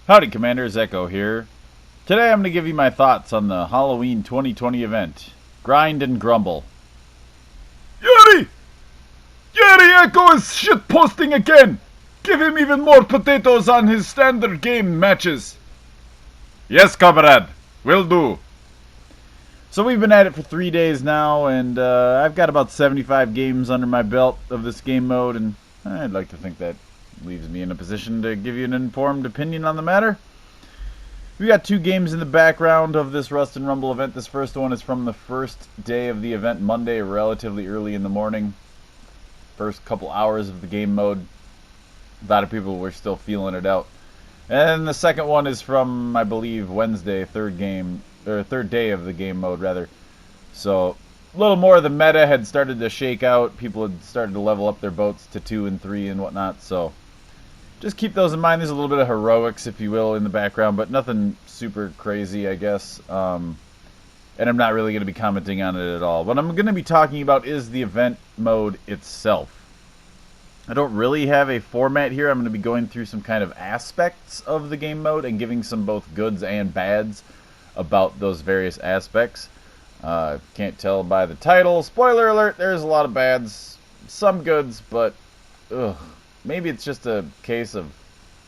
Howdy, Commanders. Echo here. Today I'm going to give you my thoughts on the Halloween 2020 event. Grind and Grumble. Yeti! Yeti Echo is shitposting again! Give him even more potatoes on his standard game matches! Yes, comrade. Will do. So we've been at it for 3 days now, and I've got about 75 games under my belt of this game mode, and I'd like to think that leaves me in a position to give you an informed opinion on the matter. We got 2 games in the background of this Rust and Rumble event. This first one is from the first day of the event, Monday, relatively early in the morning. First couple hours of the game mode. A lot of people were still feeling it out. And the second one is from, I believe, Wednesday, third day of the game mode, rather. So, a little more of the meta had started to shake out. People had started to level up their boats to 2 and 3 and whatnot, so just keep those in mind. There's a little bit of heroics, if you will, in the background, but nothing super crazy, I guess. And I'm not really going to be commenting on it at all. What I'm going to be talking about is the event mode itself. I don't really have a format here. I'm going to be going through some kind of aspects of the game mode and giving some both goods and bads about those various aspects. Can't tell by the title. Spoiler alert, there's a lot of bads, some goods, but maybe it's just a case of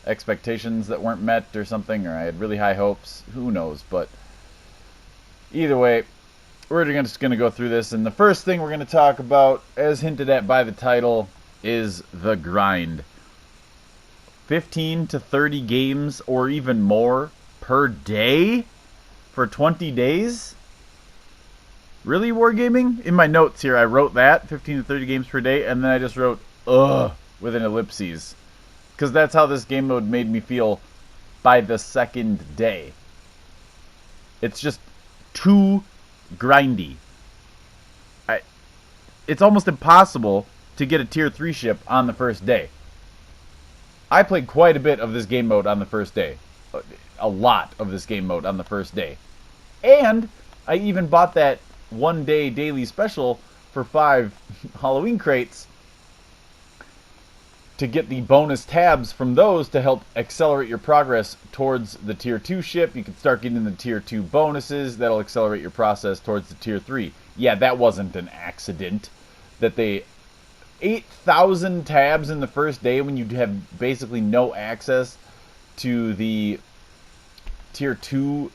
expectations that weren't met or something, or I had really high hopes. Who knows? But either way, we're just going to go through this, and the first thing we're going to talk about, as hinted at by the title, is the grind. 15 to 30 games or even more per day for 20 days? Really, Wargaming? In my notes here, I wrote that, 15 to 30 games per day, and then I just wrote, ugh, with an ellipses. Because that's how this game mode made me feel by the second day. It's just too grindy. It's almost impossible to get a tier 3 ship on the first day. I played quite a bit of this game mode on the first day. A lot of this game mode on the first day. And I even bought that 1 day daily special for 5 Halloween crates to get the bonus tabs from those to help accelerate your progress towards the tier 2 ship. You can start getting the tier 2 bonuses that'll accelerate your process towards the tier 3. Yeah, that wasn't an accident. That they 8,000 tabs in the first day when you have basically no access to the tier 2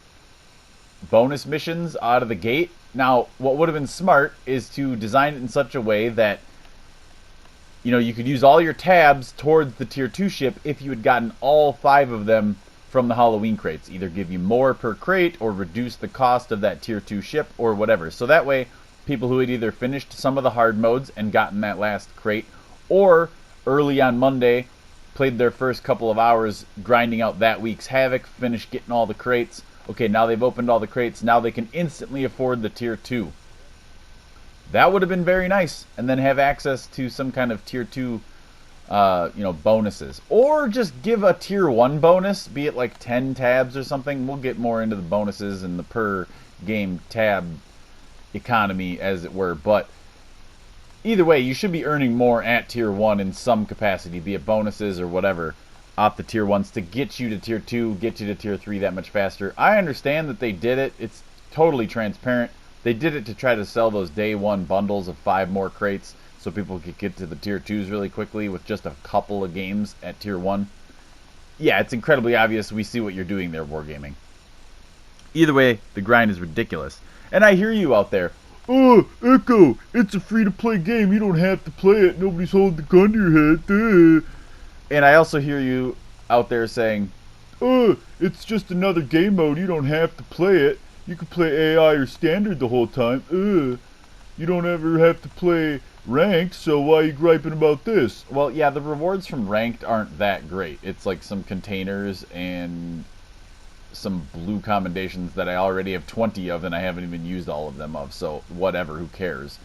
bonus missions out of the gate. Now, what would have been smart is to design it in such a way that you could use all your tabs towards the tier 2 ship if you had gotten all 5 of them from the Halloween crates. Either give you more per crate or reduce the cost of that tier 2 ship or whatever. So that way, people who had either finished some of the hard modes and gotten that last crate, or early on Monday played their first couple of hours grinding out that week's Havoc, finished getting all the crates. Okay, now they've opened all the crates, now they can instantly afford the tier 2. That would have been very nice, and then have access to some kind of tier 2 bonuses. Or just give a tier 1 bonus, be it like 10 tabs or something. We'll get more into the bonuses and the per game tab economy, as it were, but either way, you should be earning more at tier 1 in some capacity, be it bonuses or whatever, off the tier 1s to get you to tier 2, get you to tier 3 that much faster. I understand that they did it. It's totally transparent. They did it to try to sell those day 1 bundles of 5 more crates so people could get to the tier 2s really quickly with just a couple of games at tier 1. Yeah, it's incredibly obvious. We see what you're doing there, Wargaming. Either way, the grind is ridiculous. And I hear you out there. Oh, Echo, it's a free-to-play game. You don't have to play it. Nobody's holding the gun to your head. Duh. And I also hear you out there saying, Oh, it's just another game mode. You don't have to play it. You can play AI or standard the whole time. You don't ever have to play ranked, so why are you griping about this? Well, yeah, the rewards from ranked aren't that great. It's like some containers and some blue commendations that I already have 20 of, and I haven't even used all of them of, so whatever, who cares?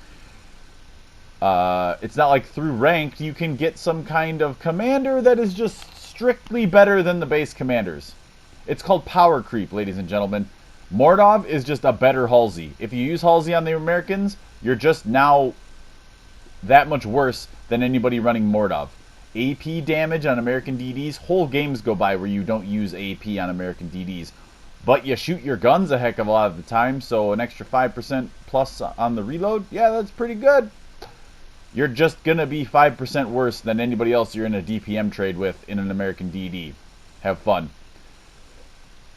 It's not like through ranked you can get some kind of commander that is just strictly better than the base commanders. It's called power creep, ladies and gentlemen. Mordov is just a better Halsey. If you use Halsey on the Americans, you're just now that much worse than anybody running Mordov. AP damage on American DDs. Whole games go by where you don't use AP on American DDs. But you shoot your guns a heck of a lot of the time, so an extra 5% plus on the reload, yeah, that's pretty good. You're just going to be 5% worse than anybody else you're in a DPM trade with in an American DD. Have fun.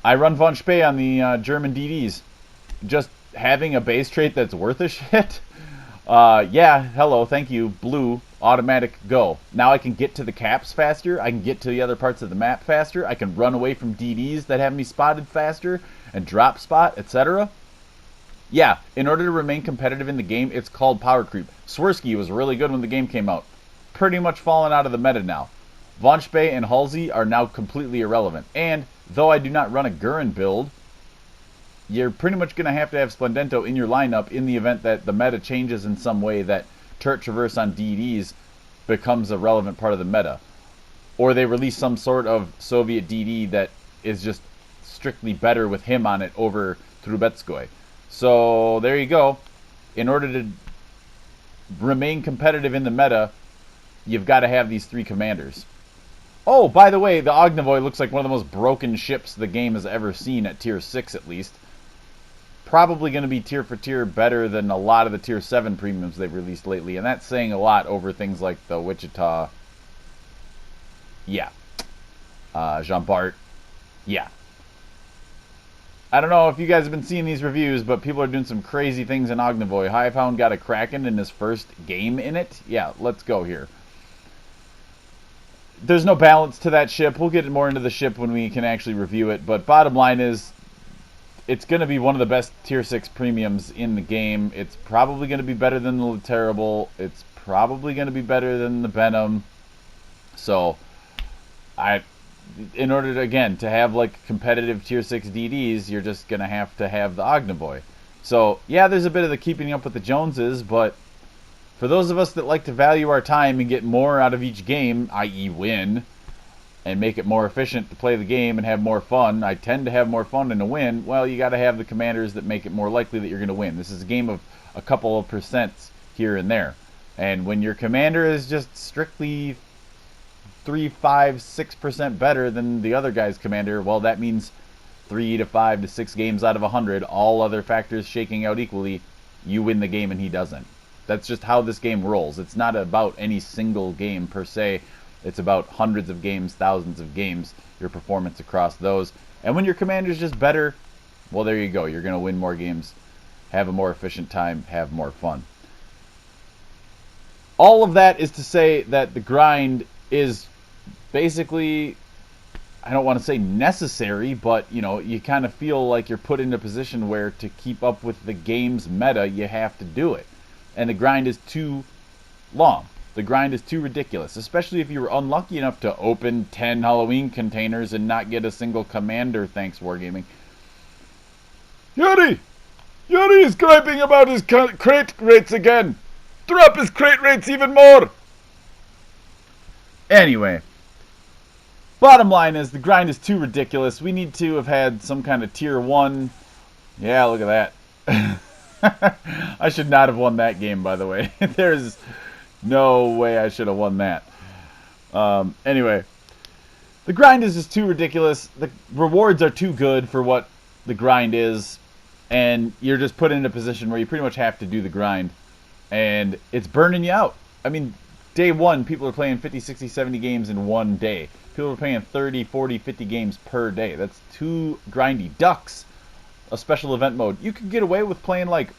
I run Von Spee on the German DDs. Just having a base trait that's worth a shit? Yeah, hello, thank you, blue, automatic, go. Now I can get to the caps faster, I can get to the other parts of the map faster, I can run away from DDs that have me spotted faster, and drop spot, etc. Yeah, in order to remain competitive in the game, it's called power creep. Swirsky was really good when the game came out. Pretty much fallen out of the meta now. Von Spee and Halsey are now completely irrelevant. And, though I do not run a Gurren build, you're pretty much going to have Splendento in your lineup in the event that the meta changes in some way that turret traverse on DDs becomes a relevant part of the meta. Or they release some sort of Soviet DD that is just strictly better with him on it over Trubetskoy. So there you go. In order to remain competitive in the meta, you've got to have these three commanders. Oh, by the way, the Ognavoy looks like one of the most broken ships the game has ever seen at tier 6 at least. Probably going to be tier for tier better than a lot of the tier 7 premiums they've released lately, and that's saying a lot over things like the Wichita. Yeah. Jean Bart. Yeah. I don't know if you guys have been seeing these reviews, but people are doing some crazy things in Ognavoy. Hivehound got a Kraken in his first game in it. Yeah, let's go here. There's no balance to that ship. We'll get more into the ship when we can actually review it, but bottom line is, it's going to be one of the best tier 6 premiums in the game. It's probably going to be better than the Terrible. It's probably going to be better than the Venom. So, in order to, again, to have like competitive tier 6 DDs, you're just going to have the Ognavoy. So, yeah, there's a bit of the keeping up with the Joneses, but for those of us that like to value our time and get more out of each game, i.e. win, and make it more efficient to play the game and have more fun, I tend to have more fun in a win, well, you got to have the commanders that make it more likely that you're going to win. This is a game of a couple of percents here and there. And when your commander is just strictly 3, 5, 6% better than the other guy's commander, well, that means 3 to 5 to 6 games out of 100, all other factors shaking out equally, you win the game and he doesn't. That's just how this game rolls. It's not about any single game per se. It's about hundreds of games, thousands of games, your performance across those. And when your commander's just better, well, there you go. You're going to win more games, have a more efficient time, have more fun. All of that is to say that the grind is basically, I don't want to say necessary, but, you know, you kind of feel like you're put in a position where to keep up with the game's meta, you have to do it. And the grind is too long. The grind is too ridiculous, especially if you were unlucky enough to open 10 Halloween containers and not get a single commander, thanks Wargaming. Yuri! Yuri is griping about his crate rates again! Drop his crate rates even more! Anyway, bottom line is the grind is too ridiculous. We need to have had some kind of tier 1. Yeah, look at that. I should not have won that game, by the way. There's no way I should have won that. Anyway, the grind is just too ridiculous. The rewards are too good for what the grind is. And you're just put in a position where you pretty much have to do the grind. And it's burning you out. I mean, day 1, people are playing 50, 60, 70 games in one day. People are playing 30, 40, 50 games per day. That's too grindy. Ducks, a special event mode. You could get away with playing like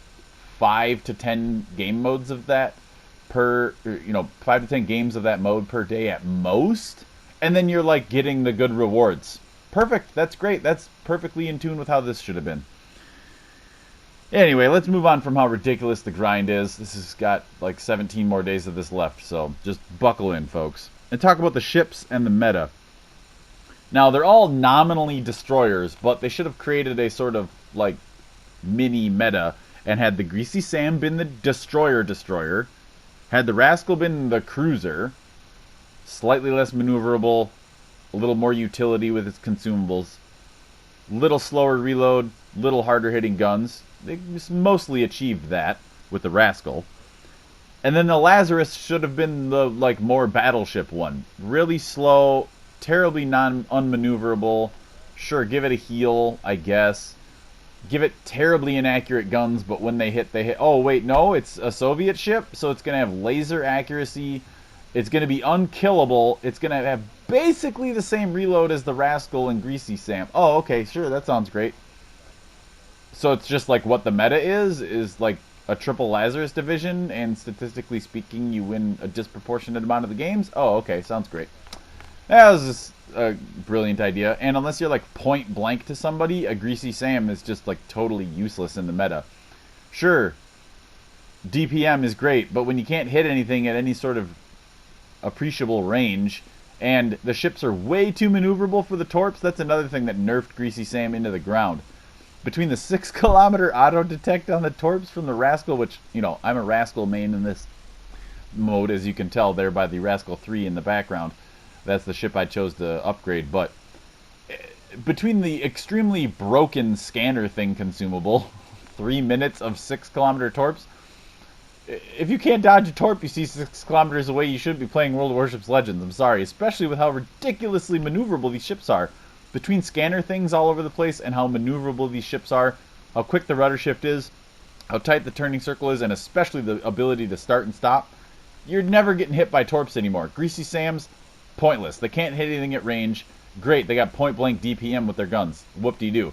5 to 10 game modes of that. 5 to 10 games of that mode per day at most, and then you're like getting the good rewards. Perfect. That's great. That's perfectly in tune with how this should have been. Anyway, let's move on from how ridiculous the grind is. This has got like 17 more days of this left, so just buckle in, folks, and talk about the ships and the meta. Now, they're all nominally destroyers, but they should have created a sort of like mini meta and had the Greasy Sam been the destroyer, had the Rascal been the cruiser, slightly less maneuverable, a little more utility with its consumables, little slower reload, little harder hitting guns. They mostly achieved that with the Rascal. And then the Lazarus should have been the like more battleship one. Really slow, terribly unmaneuverable. Sure, give it a heal, I guess. Give it terribly inaccurate guns, but when they hit, they hit. Oh, wait, no, it's a Soviet ship, so it's going to have laser accuracy. It's going to be unkillable. It's going to have basically the same reload as the Rascal and Greasy Sam. Oh, okay, sure, that sounds great. So it's just like what the meta is like a triple Lazarus division, and statistically speaking, you win a disproportionate amount of the games? Oh, okay, sounds great. That was just a brilliant idea. And unless you're like point blank to somebody, a Greasy Sam is just like totally useless in the meta. Sure, DPM is great, but when you can't hit anything at any sort of appreciable range, and the ships are way too maneuverable for the torps, that's another thing that nerfed Greasy Sam into the ground. Between the 6-kilometer auto detect on the torps from the Rascal, which, you know, I'm a Rascal main in this mode, as you can tell there by the Rascal 3 in the background. That's the ship I chose to upgrade, but between the extremely broken scanner thing consumable, 3 minutes of 6-kilometer torps, if you can't dodge a torp you see 6 kilometers away, you shouldn't be playing World of Warships Legends. I'm sorry, especially with how ridiculously maneuverable these ships are. Between scanner things all over the place and how maneuverable these ships are, how quick the rudder shift is, how tight the turning circle is, and especially the ability to start and stop, you're never getting hit by torps anymore. Greasy Sams, pointless. They can't hit anything at range. Great, they got point-blank DPM with their guns. Whoop-de-doo.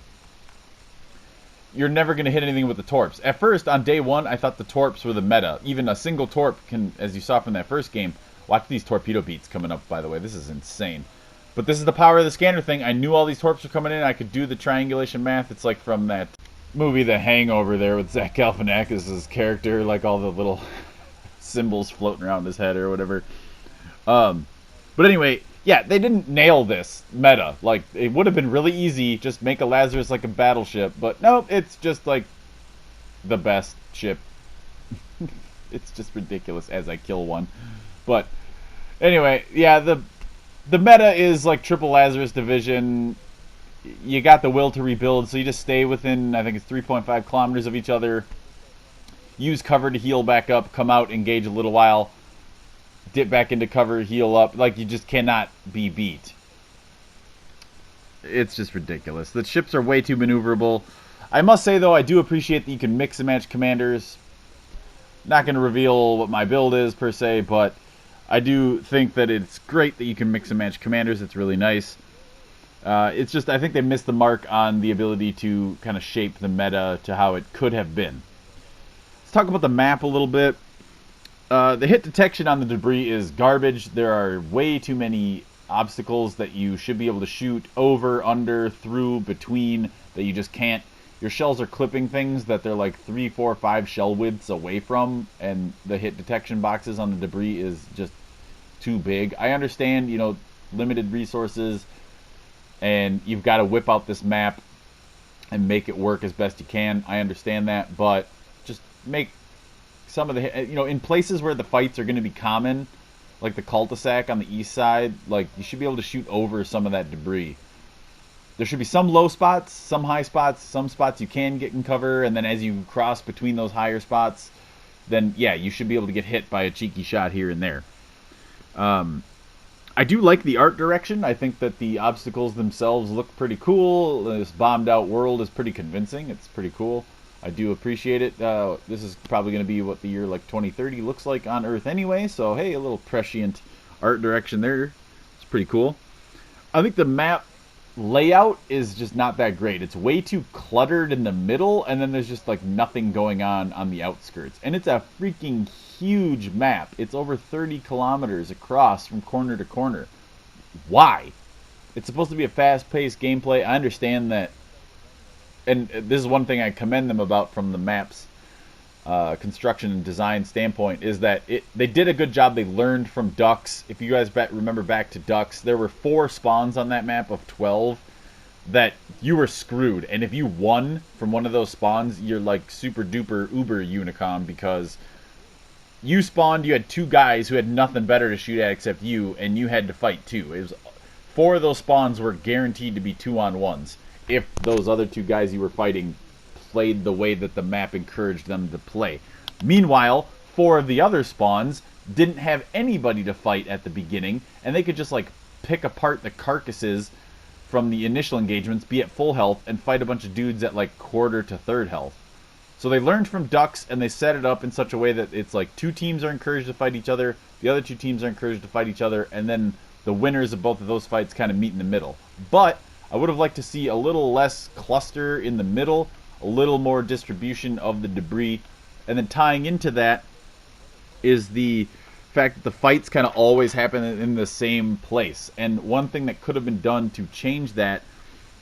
You're never going to hit anything with the torps. At first, on day one, I thought the torps were the meta. Even a single torp can, as you saw from that first game, watch these torpedo beats coming up, by the way. This is insane. But this is the power of the scanner thing. I knew all these torps were coming in. I could do the triangulation math. It's like from that movie The Hangover there with Zach Galifianakis' character, like all the little symbols floating around his head or whatever. But anyway, yeah, they didn't nail this meta. Like, it would have been really easy, just make a Lazarus like a battleship. But nope, it's just like the best ship. It's just ridiculous as I kill one. But anyway, yeah, the meta is like triple Lazarus division. You got the will to rebuild, so you just stay within, I think it's 3.5 kilometers of each other. Use cover to heal back up, come out, engage a little while, dip back into cover, heal up. Like, you just cannot be beat. It's just ridiculous. The ships are way too maneuverable. I must say, though, I do appreciate that you can mix and match commanders. Not going to reveal what my build is, per se, but I do think that it's great that you can mix and match commanders. It's really nice. It's just, I think they missed the mark on the ability to kind of shape the meta to how it could have been. Let's talk about the map a little bit. The hit detection on the debris is garbage. There are way too many obstacles that you should be able to shoot over, under, through, between, that you just can't. Your shells are clipping things that they're like 3, 4, 5 shell widths away from, and the hit detection boxes on the debris is just too big. I understand, you know, limited resources, and you've got to whip out this map and make it work as best you can. I understand that, but just make some of the, you know, in places where the fights are going to be common, like the cul-de-sac on the east side, like, you should be able to shoot over some of that debris. There should be some low spots, some high spots, some spots you can get in cover, and then as you cross between those higher spots, then yeah, you should be able to get hit by a cheeky shot here and there. I do like the art direction. I think that the obstacles themselves look pretty cool. This bombed out world is pretty convincing. It's pretty cool. I do appreciate it. This is probably going to be what the year like 2030 looks like on Earth anyway, so hey, a little prescient art direction there. It's pretty cool. I think the map layout is just not that great. It's way too cluttered in the middle, and then there's just like nothing going on the outskirts. And it's a freaking huge map. It's over 30 kilometers across from corner to corner. Why? It's supposed to be a fast-paced gameplay. I understand that, and this is one thing I commend them about from the map's construction and design standpoint, is that they did a good job. They learned from Ducks. If you guys remember back to Ducks, there were 4 spawns on that map of 12 that you were screwed. And if you won from one of those spawns, you're like super duper uber unicorn, because you spawned, you had 2 guys who had nothing better to shoot at except you, and you had to fight too. It was 4 of those spawns were guaranteed to be 2-on-1s if those other 2 guys you were fighting played the way that the map encouraged them to play. Meanwhile, 4 of the other spawns didn't have anybody to fight at the beginning, and they could just like pick apart the carcasses from the initial engagements, be at full health, and fight a bunch of dudes at like quarter to third health. So they learned from ducks, and they set it up in such a way that it's like 2 teams are encouraged to fight each other, the other 2 teams are encouraged to fight each other, and then the winners of both of those fights kind of meet in the middle. But I would have liked to see a little less cluster in the middle, a little more distribution of the debris, and then tying into that is the fact that the fights kind of always happen in the same place. And one thing that could have been done to change that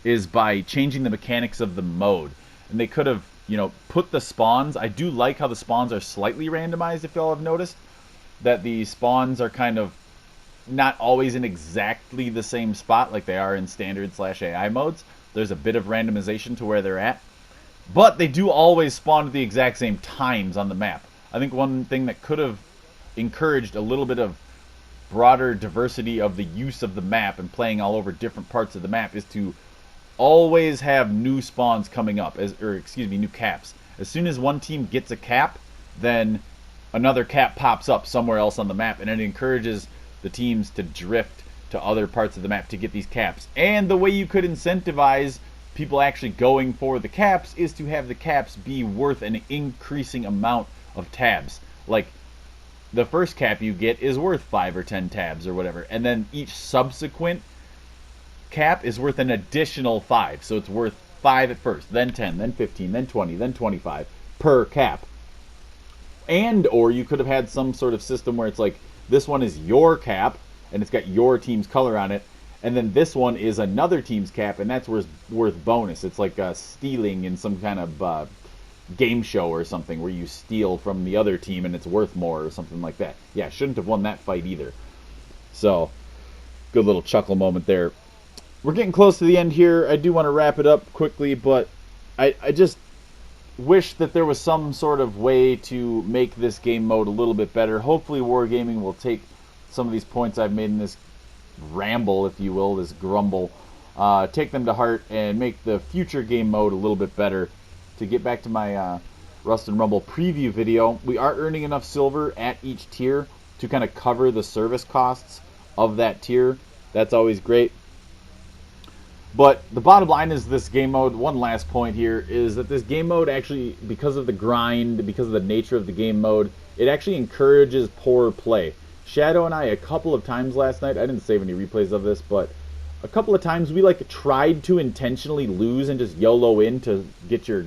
is by changing the mechanics of the mode. And they could have, put the spawns. I do like how the spawns are slightly randomized, if y'all have noticed. That the spawns are kind of not always in exactly the same spot like they are in standard/AI modes. There's a bit of randomization to where they're at. But they do always spawn at the exact same times on the map. I think one thing that could have encouraged a little bit of broader diversity of the use of the map and playing all over different parts of the map is to always have new spawns coming up, new caps. As soon as one team gets a cap, then another cap pops up somewhere else on the map, and it encourages the teams to drift to other parts of the map to get these caps. And the way you could incentivize people actually going for the caps is to have the caps be worth an increasing amount of tabs. Like, the first cap you get is worth 5 or 10 tabs or whatever, and then each subsequent cap is worth an additional 5. So it's worth 5 at first, then 10, then 15, then 20, then 25 per cap. And or you could have had some sort of system where it's like, this one is your cap and it's got your team's color on it, and then this one is another team's cap, and that's worth bonus. It's like stealing in some kind of game show or something where you steal from the other team and it's worth more or something like that. Yeah, shouldn't have won that fight either. So, good little chuckle moment there. We're getting close to the end here. I do want to wrap it up quickly, but I just wish that there was some sort of way to make this game mode a little bit better. Hopefully Wargaming will take some of these points I've made in this ramble, if you will, this grumble, take them to heart and make the future game mode a little bit better. To get back to my Rust and Rumble preview video, we are earning enough silver at each tier to kind of cover the service costs of that tier. That's always great. But the bottom line is this game mode, one last point here, is that this game mode actually, because of the grind, because of the nature of the game mode, it actually encourages poor play. Shadow and I, a couple of times last night, I didn't save any replays of this, but a couple of times we tried to intentionally lose and just YOLO in to get your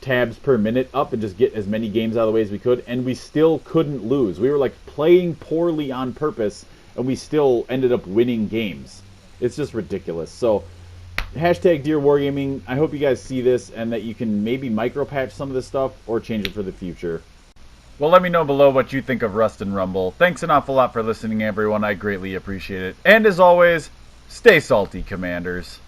tabs per minute up and just get as many games out of the way as we could, and we still couldn't lose. We were playing poorly on purpose, and we still ended up winning games. It's just ridiculous. So, hashtag Dear Wargaming, I hope you guys see this and that you can maybe micro patch some of this stuff or change it for the future. Well, let me know below what you think of Rust and Rumble. Thanks an awful lot for listening, everyone. I greatly appreciate it. And as always, stay salty, Commanders.